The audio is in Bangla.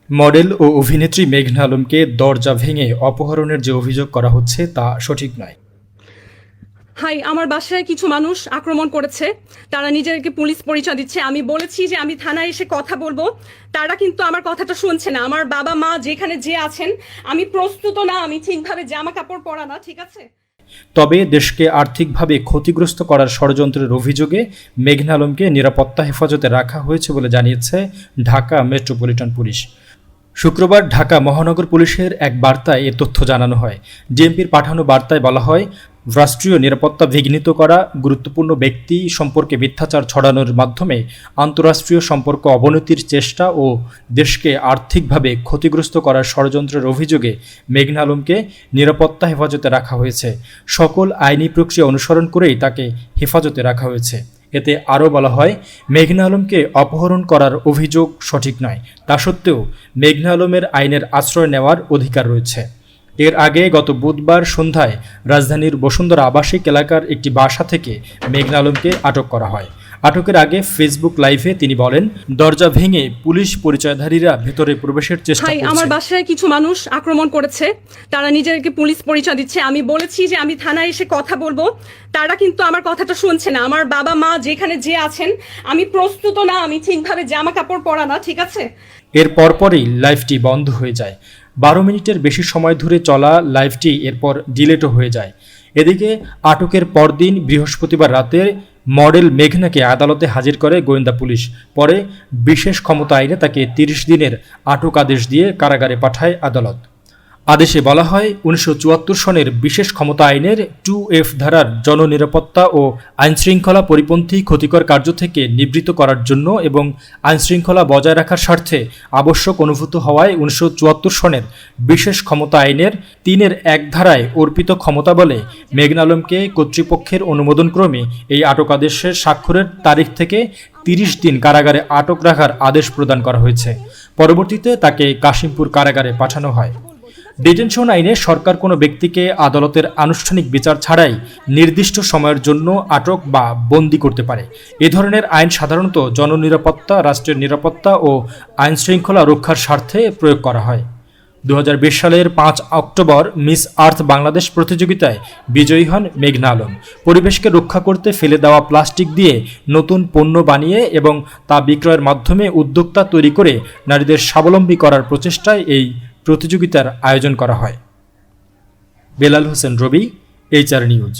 মডেল ও অভিনেত্রী মেঘনা আলমকে দরজা ভেঙে অপহরণের যে অভিযোগ করা হচ্ছে তা সঠিক নয়। হাই, আমার বাসায় কিছু মানুষ আক্রমণ করেছে। তারা নিজেদেরকে পুলিশ পরিচয় দিচ্ছে। আমি বলেছি যে আমি থানায় এসে কথা বলবো, তারা কিন্তু আমার কথাটা শুনছে না। আমার বাবা মা যেখানে যে আছেন, আমি প্রস্তুত না, আমি ঠিকভাবে জামা কাপড় পরা না, ঠিক আছে। তবে দেশকে আর্থিকভাবে ক্ষতিগ্রস্ত করার ষড়যন্ত্রের অভিযোগে মেঘনা আলমকে নিরাপত্তা হেফাজতে রাখা হয়েছে বলে জানিয়েছে ঢাকা মেট্রোপলিটন পুলিশ। শুক্রবার ঢাকা মহানগর পুলিশের এক বার্তায় এ তথ্য জানানো হয়। ডিএমপির পাঠানো বার্তায় বলা হয়, রাষ্ট্রীয় নিরাপত্তা বিঘ্নিত করা, গুরুত্বপূর্ণ ব্যক্তি সম্পর্কে মিথ্যাচার ছড়ানোর মাধ্যমে আন্তঃরাষ্ট্রীয় সম্পর্ক অবনতির চেষ্টা ও দেশকে আর্থিকভাবে ক্ষতিগ্রস্ত করার ষড়যন্ত্রের অভিযোগে মেঘনা আলমকে নিরাপত্তা হেফাজতে রাখা হয়েছে। সকল আইনি প্রক্রিয়া অনুসরণ করেই তাকে হেফাজতে রাখা হয়েছে। এতে আরও বলা হয়, মেঘনা আলমকে অপহরণ করার অভিযোগ সঠিক নয়। তা সত্ত্বেও মেঘনা আলমের আইনের আশ্রয় নেওয়ার অধিকার রয়েছে। এর আগে গত বুধবার সন্ধ্যায় রাজধানীর বসুন্ধরা আবাসিক এলাকার একটি বাসা থেকে মেঘনা আলমকে আটক করা হয়। আটকের আগে ফেসবুক লাইভে তিনি বলেন, দরজা ভেঙে পুলিশ পরিচয়ধারীরা ভেতরে প্রবেশের চেষ্টা করছে। আমার বাসায় কিছু মানুষ আক্রমণ করেছে। তারা নিজেদেরকে পুলিশ পরিচয় দিচ্ছে। আমি বলেছি যে আমি থানায় এসে কথা বলবো, তারা কিন্তু আমার কথাটা শুনছে না। আমার বাবা মা যেখানে যে আছেন, আমি প্রস্তুত না, আমি ঠিকভাবে জামা কাপড় পরা না, ঠিক আছে। এর পরপরই লাইভটি বন্ধ হয়ে যায়। 12 মিনিটের বেশি সময় ধরে চলা লাইভটি এরপর ডিলেটও হয়ে যায়। এদিকে আটকের পরদিন বৃহস্পতিবার রাতে মডেল মেঘনাকে আদালতে হাজির করে গোয়েন্দা পুলিশ। পরে বিশেষ ক্ষমতা আইনে তাকে 30 দিনের আটক আদেশ দিয়ে কারাগারে পাঠায় আদালত। আদেশে বলা হয়, 1974 সনের বিশেষ ক্ষমতা আইনের 2F ধারার জননিরাপত্তা ও আইনশৃঙ্খলা পরিপন্থী ক্ষতিকর কার্য থেকে নিবৃত্ত করার জন্য এবং আইনশৃঙ্খলা বজায় রাখার স্বার্থে আবশ্যক অনুভূত হওয়ায় 1974 সনের বিশেষ ক্ষমতা আইনের 3-1 ধারায় অর্পিত ক্ষমতা বলে মেঘনা আলমকে কর্তৃপক্ষের অনুমোদনক্রমে এই আটক আদেশের স্বাক্ষরের তারিখ থেকে 30 দিন কারাগারে আটক রাখার আদেশ প্রদান করা হয়েছে। পরবর্তীতে তাকে কাশিমপুর কারাগারে পাঠানো হয়। ডিটেনশন আইনে সরকার কোনো ব্যক্তিকে আদালতের আনুষ্ঠানিক বিচার ছাড়াই নির্দিষ্ট সময়ের জন্য আটক বা বন্দী করতে পারে। এ ধরনের আইন সাধারণত জননিরাপত্তা, রাষ্ট্রের নিরাপত্তা ও আইনশৃঙ্খলা রক্ষার স্বার্থে প্রয়োগ করা হয়। 2020 সালের 5 অক্টোবর মিস আর্থ বাংলাদেশ প্রতিযোগিতায় বিজয়ী হন মেঘনা আলম। পরিবেশকে রক্ষা করতে ফেলে দেওয়া প্লাস্টিক দিয়ে নতুন পণ্য বানিয়ে এবং তা বিক্রয়ের মাধ্যমে উদ্যোক্তা তৈরি করে নারীদের স্বাবলম্বী করার প্রচেষ্টায় এই প্রতিযোগিতার আয়োজন করা হয়। বেলাল হোসেন রবি, HR নিউজ।